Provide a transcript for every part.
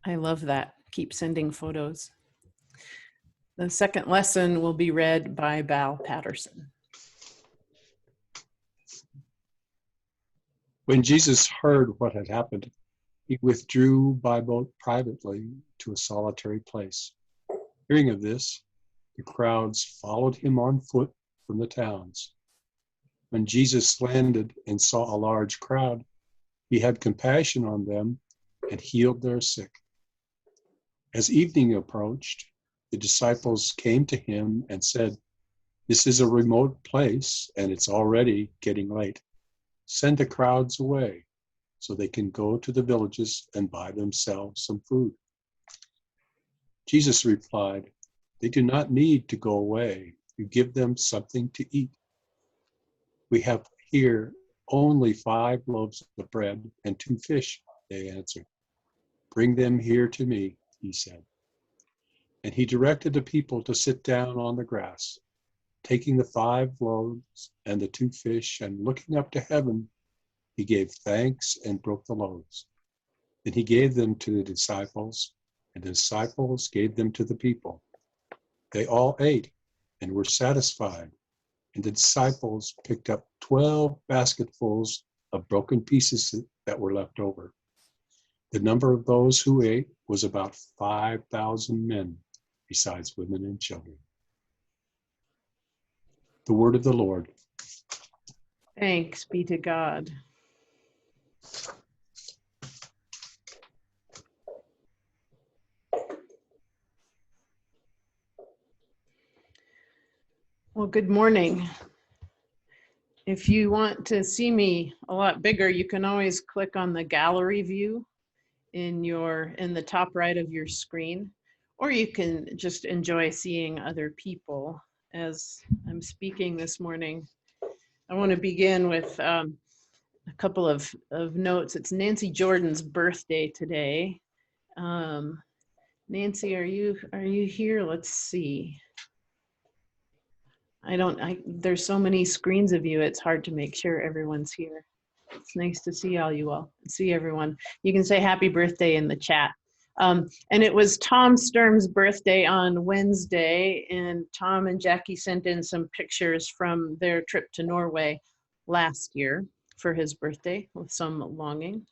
I love that. Keep sending photos. The second lesson will be read by Val Patterson. When Jesus heard what had happened, he withdrew by boat privately to a solitary place. Hearing of this, the crowds followed him on foot from the towns. When Jesus landed and saw a large crowd, he had compassion on them and healed their sick. As evening approached, the disciples came to him and said, "This is a remote place and it's already getting late. Send the crowds away so they can go to the villages and buy themselves some food." Jesus replied, "They do not need to go away. You give them something to eat." "We have here only 5 loaves of bread and 2 fish," they answered. "Bring them here to me," he said. And he directed the people to sit down on the grass. Taking the 5 loaves and the 2 fish and looking up to heaven, he gave thanks and broke the loaves. Then he gave them to the disciples, and the disciples gave them to the people. They all ate and were satisfied, and the disciples picked up 12 basketfuls of broken pieces that were left over. The number of those who ate was about 5,000 men, besides women and children. The word of the Lord. Thanks be to God. Well, good morning. If you want to see me a lot bigger, you can always click on the gallery view in the top right of your screen, or you can just enjoy seeing other people as I'm speaking this morning. I want to begin with a couple of notes. It's Nancy Jordan's birthday today. Nancy, are you here? Let's see. There's so many screens of you, it's hard to make sure everyone's here. It's nice to see see everyone. You can say happy birthday in the chat. And it was Tom Sturm's birthday on Wednesday, and Tom and Jackie sent in some pictures from their trip to Norway last year for his birthday with some longing.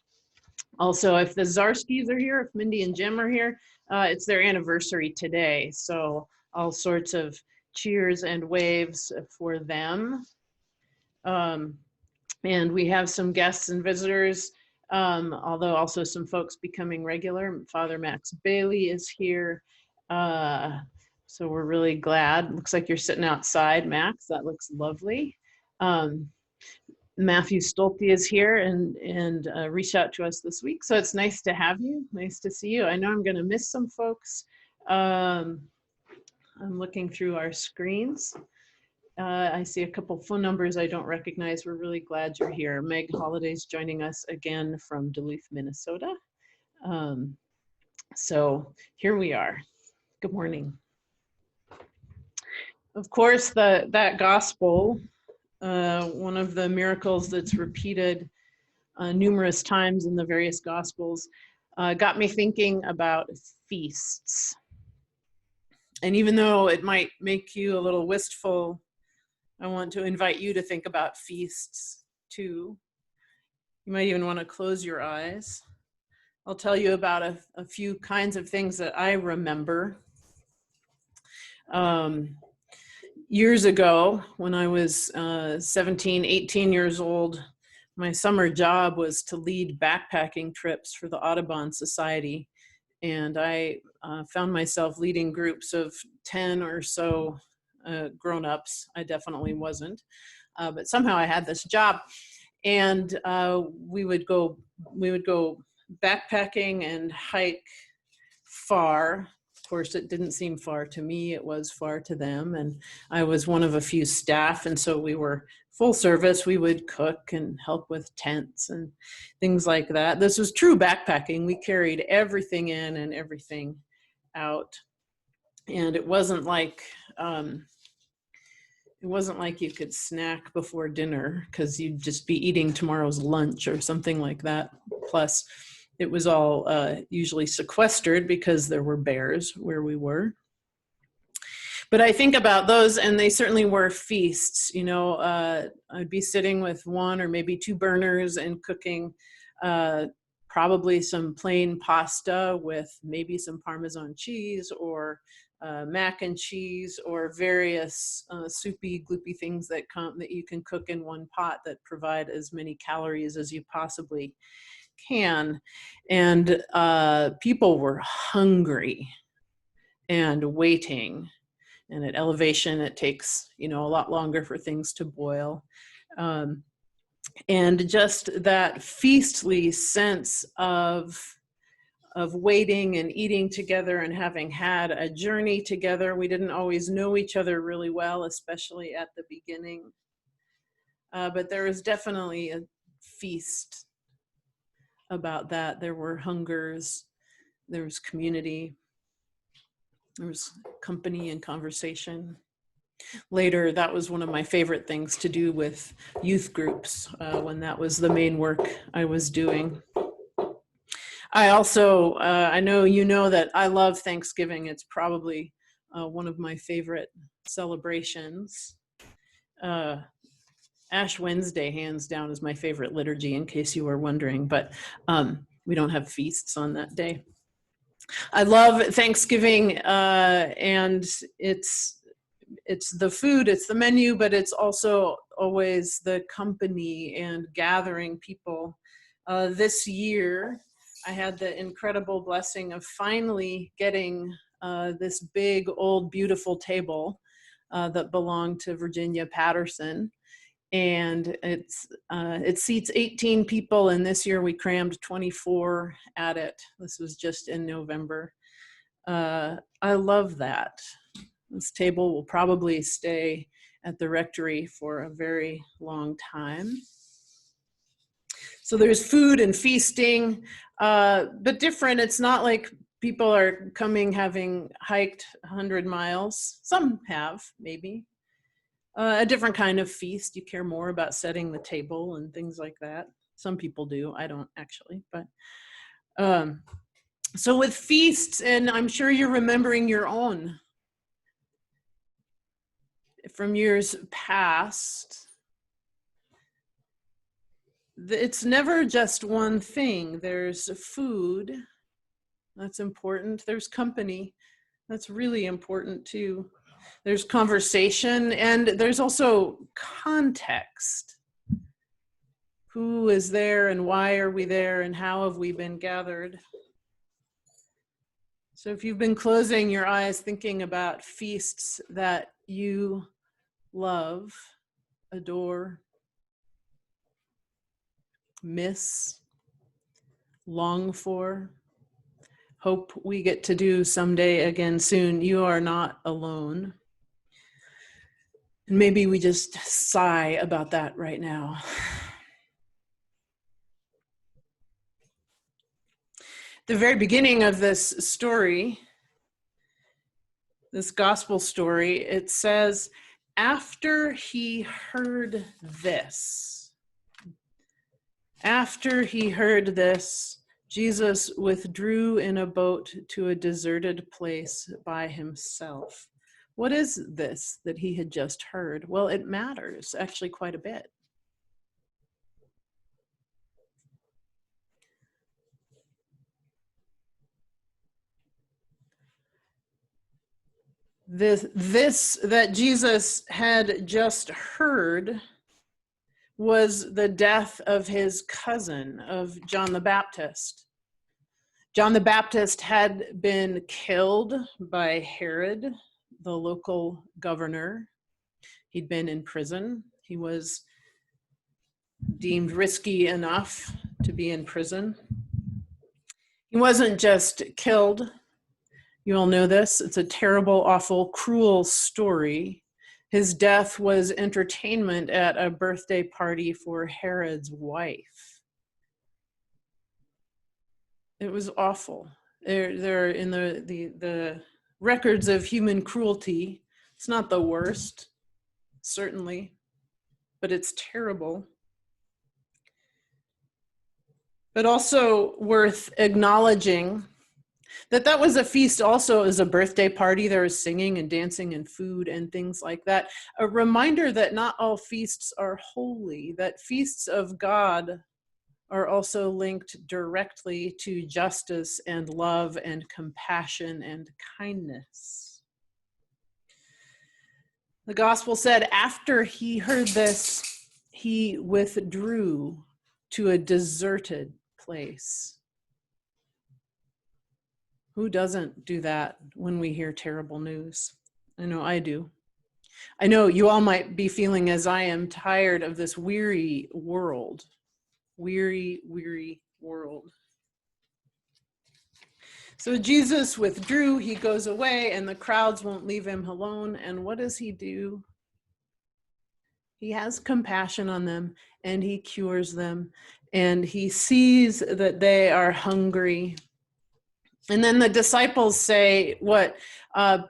Also, if the Zarskis are here, if Mindy and Jim are here, it's their anniversary today. So all sorts of cheers and waves for them. And we have some guests and visitors, although also some folks becoming regular. Father Max Bailey is here. So we're really glad. Looks like you're sitting outside, Max. That looks lovely. Matthew Stolte is here and reached out to us this week. So it's nice to have you. Nice to see you. I know I'm going to miss some folks. I'm looking through our screens. I see a couple phone numbers I don't recognize. We're really glad you're here. Meg Holliday's joining us again from Duluth, Minnesota. So here we are. Good morning. Of course, that gospel, one of the miracles that's repeated numerous times in the various gospels, got me thinking about feasts. And even though it might make you a little wistful, I want to invite you to think about feasts too. You might even want to close your eyes. I'll tell you about a few kinds of things that I remember. Years ago, when I was 17, 18 years old, my summer job was to lead backpacking trips for the Audubon Society. And I found myself leading groups of 10 or so grown-ups. I definitely wasn't, but somehow I had this job, and we would go backpacking and hike far. Of course, it didn't seem far to me, it was far to them, and I was one of a few staff, and so we were full service. We would cook and help with tents and things like that. This was true backpacking. We carried everything in and everything out, and it wasn't like you could snack before dinner because you'd just be eating tomorrow's lunch or something like that. Plus, It was all usually sequestered because there were bears where we were. But I think about those, and they certainly were feasts. You know, I'd be sitting with one or maybe two burners and cooking probably some plain pasta with maybe some Parmesan cheese or mac and cheese or various soupy, gloopy things that you can cook in one pot that provide as many calories as you possibly can. And people were hungry and waiting. And at elevation, it takes, you know, a lot longer for things to boil. And just that feastly sense of waiting and eating together and having had a journey together. We didn't always know each other really well, especially at the beginning. But there was definitely a feast about that. There were hungers, there was community, there was company and conversation. Later, that was one of my favorite things to do with youth groups when that was the main work I was doing. I also, I know you know that I love Thanksgiving. It's probably one of my favorite celebrations. Ash Wednesday, hands down, is my favorite liturgy, in case you were wondering, but we don't have feasts on that day. I love Thanksgiving, and it's the food, it's the menu, but it's also always the company and gathering people. This year, I had the incredible blessing of finally getting this big, old, beautiful table that belonged to Virginia Patterson. And it seats 18 people, and this year we crammed 24 at it. This was just in November. I love that. This table will probably stay at the rectory for a very long time. So there's food and feasting, but different. It's not like people are coming having hiked 100 miles. Some have, maybe. A different kind of feast. You care more about setting the table and things like that. Some people do. I don't actually, but so with feasts, and I'm sure you're remembering your own from years past. It's never just one thing. There's food, that's important. There's company, that's really important too. There's conversation, and there's also context. Who is there, and why are we there, and how have we been gathered? So if you've been closing your eyes thinking about feasts that you love, adore, miss, long for, hope we get to do someday again soon, you are not alone. And maybe we just sigh about that right now. The very beginning of this story, this gospel story, it says, after he heard this, Jesus withdrew in a boat to a deserted place by himself. What is this that he had just heard? Well, it matters actually quite a bit. This that Jesus had just heard was the death of his cousin, of John the Baptist. John the Baptist had been killed by Herod, the local governor. He'd been in prison. He was deemed risky enough to be in prison. He wasn't just killed. You all know this. It's a terrible, awful, cruel story. His death was entertainment at a birthday party for Herod's wife. It was awful. They're in the records of human cruelty. It's not the worst, certainly, but it's terrible. But also worth acknowledging that was a feast also as a birthday party. There was singing and dancing and food and things like that. A reminder that not all feasts are holy, that feasts of God are also linked directly to justice and love and compassion and kindness. The gospel said after he heard this, he withdrew to a deserted place. Who doesn't do that when we hear terrible news? I know I do. I know you all might be feeling, as I am, tired of this weary world. Weary, weary world. So Jesus withdrew, he goes away, and the crowds won't leave him alone. And what does he do? He has compassion on them, and he cures them, and he sees that they are hungry. And then the disciples say what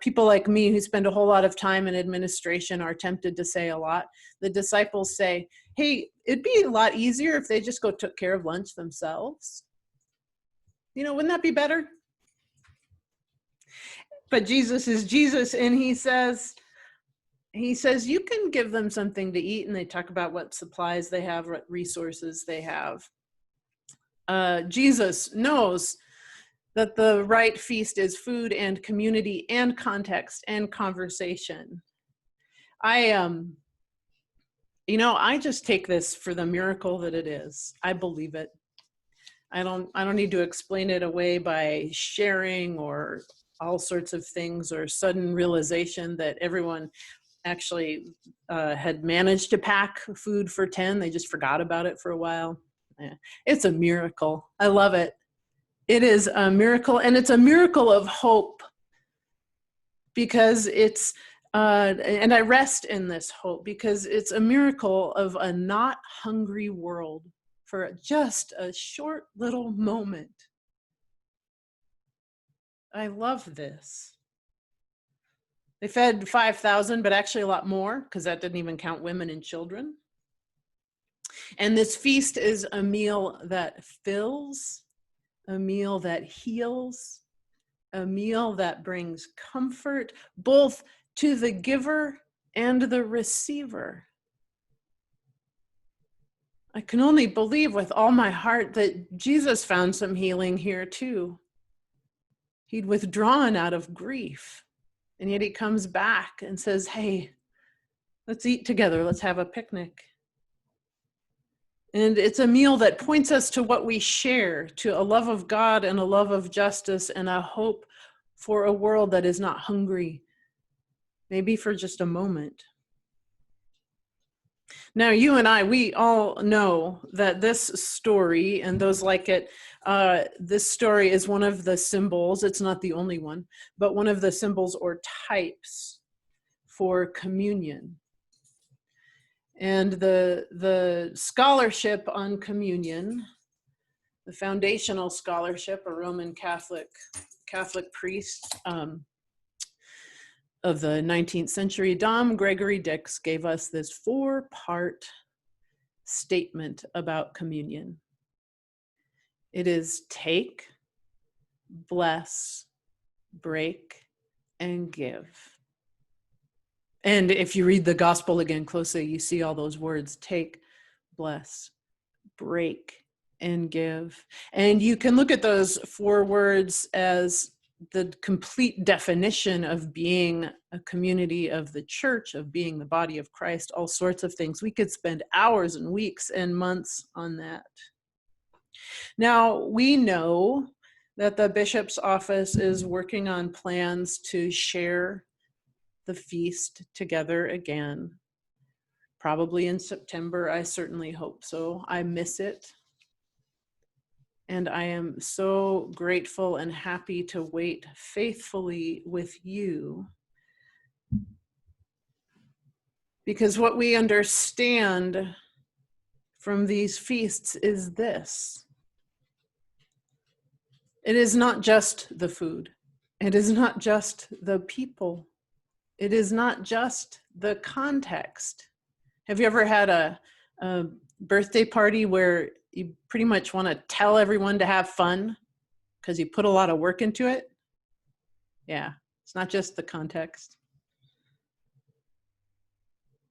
people like me who spend a whole lot of time in administration are tempted to say a lot. The disciples say, hey, it'd be a lot easier if they just took care of lunch themselves. Wouldn't that be better? But Jesus is Jesus, and he says, you can give them something to eat, and they talk about what supplies they have, what resources they have. Jesus knows that the right feast is food and community and context and conversation. I just take this for the miracle that it is. I believe it. I don't need to explain it away by sharing or all sorts of things or sudden realization that everyone actually had managed to pack food for 10. They just forgot about it for a while. It's a miracle. I love it. It is a miracle, and it's a miracle of hope because it's, and I rest in this hope because it's a miracle of a not hungry world for just a short little moment. I love this. They fed 5,000, but actually a lot more because that didn't even count women and children. And this feast is a meal that fills, a meal that heals, a meal that brings comfort both to the giver and the receiver. I can only believe with all my heart that Jesus found some healing here too. He'd withdrawn out of grief, and yet he comes back and says, hey, let's eat together, let's have a picnic. And it's a meal that points us to what we share, to a love of God and a love of justice and a hope for a world that is not hungry, maybe for just a moment. Now, you and I, we all know that this story and those like it, this story is one of the symbols, it's not the only one, but one of the symbols or types for communion. And the scholarship on communion, the foundational scholarship, a Roman Catholic priest of the 19th century, Dom Gregory Dix, gave us this 4-part statement about communion. It is take, bless, break, and give. And if you read the gospel again closely, you see all those words, take, bless, break, and give. And you can look at those 4 words as the complete definition of being a community of the church, of being the body of Christ, all sorts of things. We could spend hours and weeks and months on that. Now, we know that the bishop's office is working on plans to share the feast together again, probably in September. I certainly hope so. I miss it. And I am so grateful and happy to wait faithfully with you. Because what we understand from these feasts is this. It is not just the food. It is not just the people. It is not just the context. Have you ever had a birthday party where you pretty much want to tell everyone to have fun because you put a lot of work into it. Yeah, it's not just the context.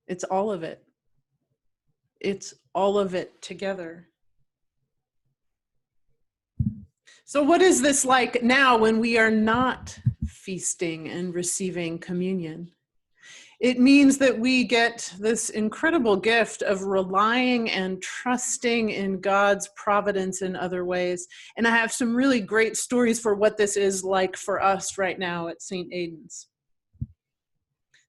It's all of it. It's all of it together. So what is this like now when we are not feasting and receiving communion? It means that we get this incredible gift of relying and trusting in God's providence in other ways. And I have some really great stories for what this is like for us right now at St. Aidan's.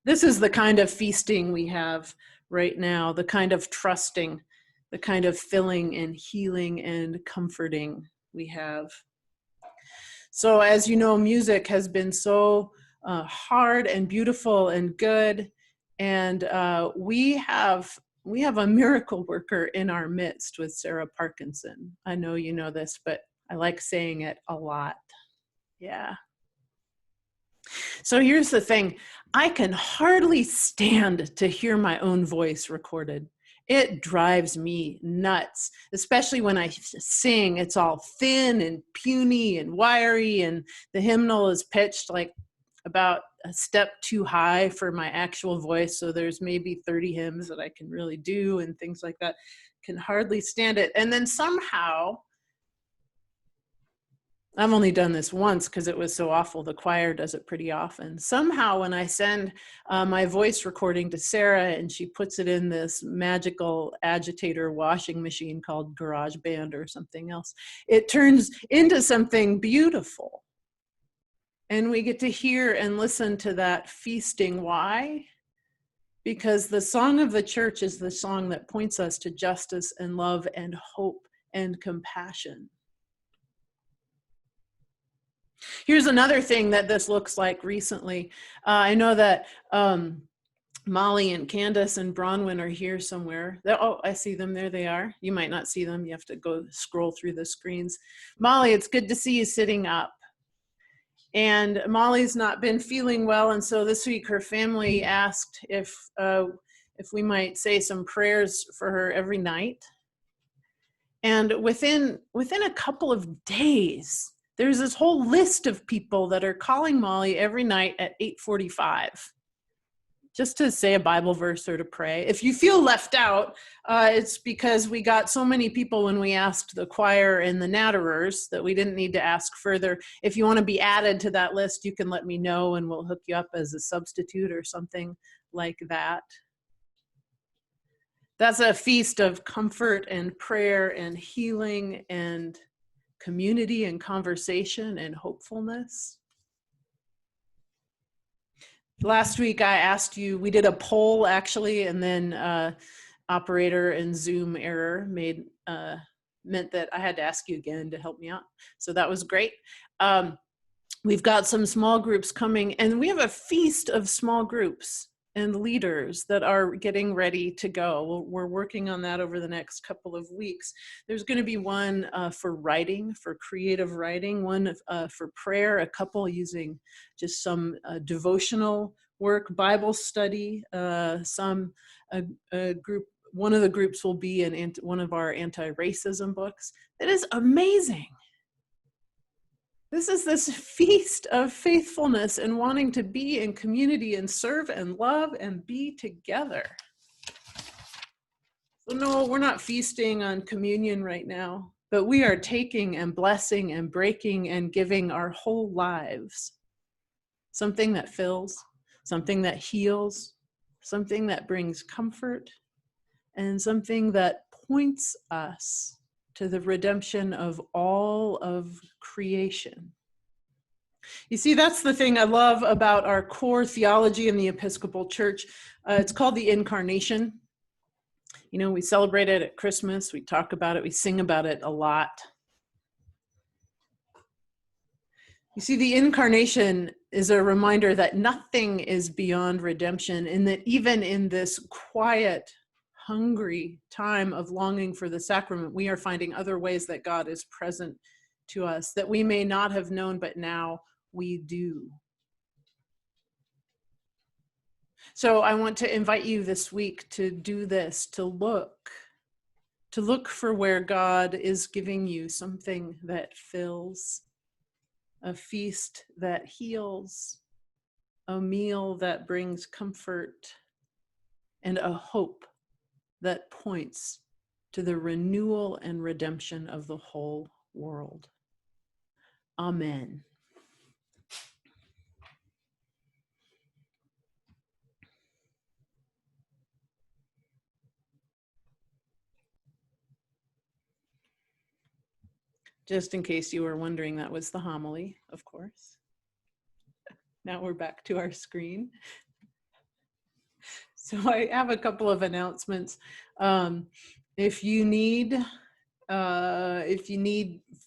This is the kind of feasting we have right now, the kind of trusting, the kind of filling and healing and comforting we have. So as you know, music has been so hard and beautiful and good. And we have a miracle worker in our midst with Sara Parkinson. I know you know this, but I like saying it a lot. Yeah. So here's the thing. I can hardly stand to hear my own voice recorded. It drives me nuts, especially when I sing. It's all thin and puny and wiry, and the hymnal is pitched like about a step too high for my actual voice. So there's maybe 30 hymns that I can really do and things like that. Can hardly stand it. And then somehow, I've only done this once because it was so awful. The choir does it pretty often. Somehow when I send my voice recording to Sara and she puts it in this magical agitator washing machine called GarageBand or something else, it turns into something beautiful. And we get to hear and listen to that feasting. Why? Because the song of the church is the song that points us to justice and love and hope and compassion. Here's another thing that this looks like recently. I know that Molly and Candace and Bronwyn are here somewhere. Oh, I see them. There they are. You might not see them. You have to go scroll through the screens. Molly, it's good to see you sitting up. And Molly's not been feeling well, and so this week her family asked if we might say some prayers for her every night. And within a couple of days, there's this whole list of people that are calling Molly every night at 8:45, just to say a Bible verse or to pray. If you feel left out, it's because we got so many people when we asked the choir and the natterers that we didn't need to ask further. If you want to be added to that list, you can let me know and we'll hook you up as a substitute or something like that. That's a feast of comfort and prayer and healing and community and conversation and hopefulness. Last week I asked you, we did a poll actually, and then operator and Zoom error meant that I had to ask you again to help me out. So that was great. We've got some small groups coming, and we have a feast of small groups and leaders that are getting ready to go. We're working on that over the next couple of weeks. There's going to be one for writing, for creative writing, one for prayer, a couple using just some devotional work, Bible study, a group. One of the groups will be one of our anti-racism books. It is amazing. This is this feast of faithfulness and wanting to be in community and serve and love and be together. So no, we're not feasting on communion right now, but we are taking and blessing and breaking and giving our whole lives. Something that fills, something that heals, something that brings comfort, and something that points us to the redemption of all of creation. You see, that's the thing I love about our core theology in the Episcopal Church. It's called the Incarnation. You know, we celebrate it at Christmas, we talk about it, we sing about it a lot. You see, the Incarnation is a reminder that nothing is beyond redemption, and that even in this quiet, hungry time of longing for the sacrament, we are finding other ways that God is present to us that we may not have known, but now we do. So I want to invite you this week to do this, to look to look for where God is giving you something that fills, a feast that heals, a meal that brings comfort, and a hope that points to the renewal and redemption of the whole world. Amen. Just in case you were wondering, that was the homily, of course. Now we're back to our screen. So I have a couple of announcements. If you need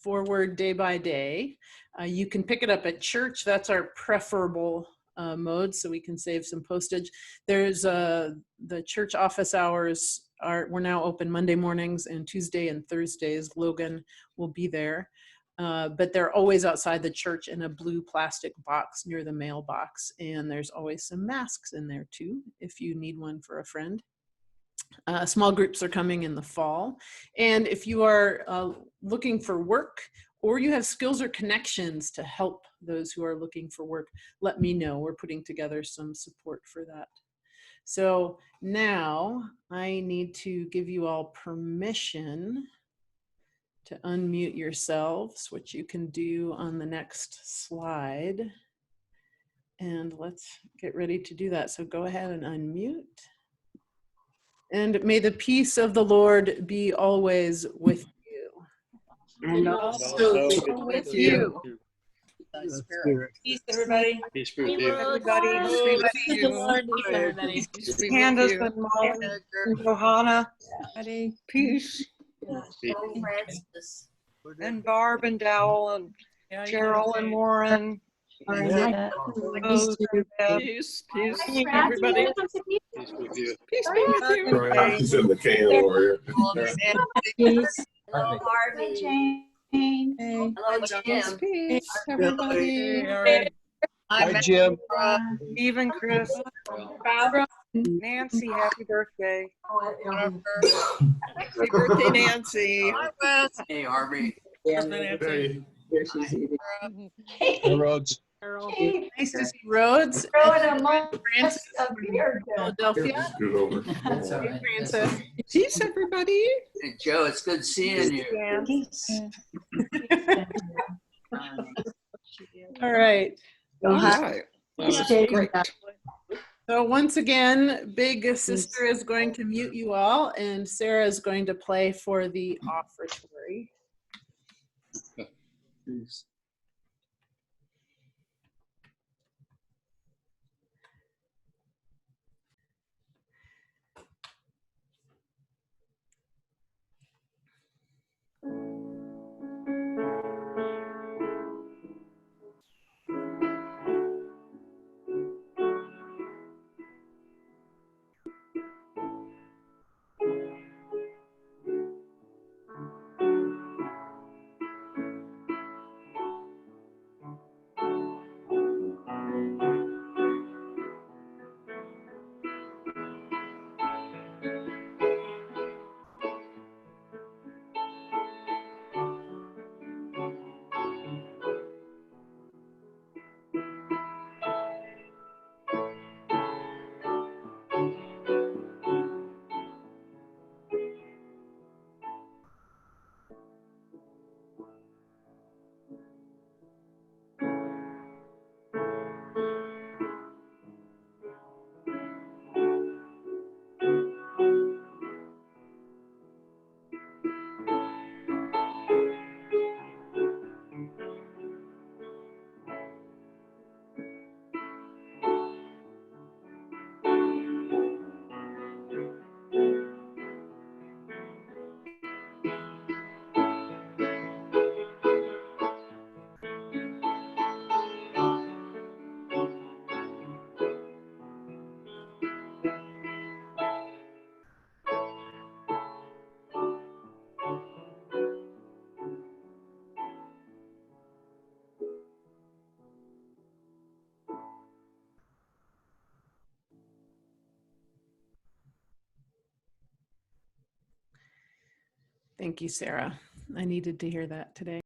forward day by day, you can pick it up at church. That's our preferable mode, so we can save some postage. There's the church office hours we're now open Monday mornings and Tuesday and Thursdays. Logan will be there, but they're always outside the church in a blue plastic box near the mailbox, and there's always some masks in there too if you need one for a friend. Small groups are coming in the fall, and if you are looking for work or you have skills or connections to help those who are looking for work, let me know. We're putting together some support for that. So now I need to give you all permission to unmute yourselves, which you can do on the next slide. And let's get ready to do that. So go ahead and unmute. And may the peace of the Lord be always with you. And also with you. Spirit. Peace, everybody. Peace be with you. Everybody. Peace be with you. Everybody. Candace and Molly and Johanna. Peace. And Barb and Dowell and Cheryl and Warren. Peace. Peace. Everybody. Peace with you. Peace be with you. He's in the can over here. Hello, Harvey, Jane. Hello, Jim. Peace, everybody. Hi, Jim. Even Chris. Nancy, happy birthday. Happy birthday, Nancy. Hey, Harvey. Nancy. The roads. Nice to see Rhodes. Francis from Philadelphia. Hey, Francis. Peace, everybody. Hey, Joe, it's good seeing you. All right. All right. Great. So once again, Big Sister is going to mute you all, and Sara is going to play for the offertory. Thank you, Sarah. I needed to hear that today.